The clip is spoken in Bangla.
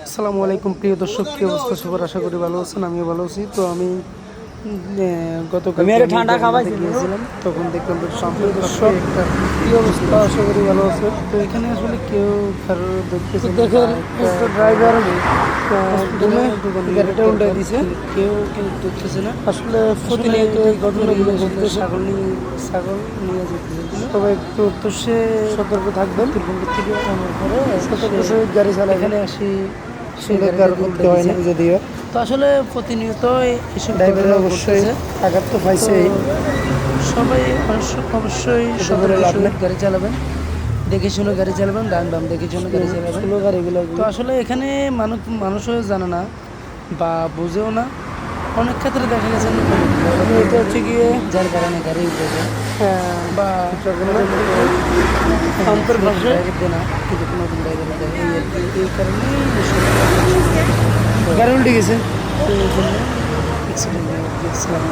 আসসালামু আলাইকুম প্রিয় দর্শক, কি অবস্থা সবার? আশা করি ভালো আছেন, আমিও ভালো আছি। তো আমি গতকাল ঠান্ডা খাওয়াইছি গিয়েছিলাম, তখন দেখলাম প্রিয় দর্শক একটা কি অবস্থা, আশা করি ভালো আছে। তো এখানে আসলে কেউ কারো দেখতেছে দেখেন একটা ড্রাইভার গাড়িটা উল্টাই দিছে, কেউ দেখতেছে না। আসলে প্রতিনিয়ত এই ঘটনাগুলো ঘটতেছে। ছাগল নিয়ে যেতেছে, তবে একটু তো সে সতর্ক থাকবেন। থেকে আনার পরে সতর্ক সহিত গাড়ি চালায়। এখানে আসি করতে হয় না যদিও। তো আসলে প্রতিনিয়ত এসব ড্রাইভারের অবশ্যই আঘাত তো পাইছে। সবাই অবশ্যই সতর্ক সহিত গাড়ি চালাবেন, দেখে শুনে গাড়ি চালাবেন, ডান বাম দেখে শুনে গাড়ি চালাবেন। গাড়িগুলো তো আসলে এখানে মানুষও জানে না বা বুঝেও না। অনেক ক্ষেত্রে দেখা গেছে এটা হচ্ছে গিয়ে যার কারণে গাড়ি উঠেছে বা পাম্পের পাশে দেয় না, কিন্তু কোনো ড্রাইভার দেয় এই কারণেই গাড়ি উল্টে গেছে। তো এই জন্য অ্যাক্সিডেন্ট দেখছিলাম।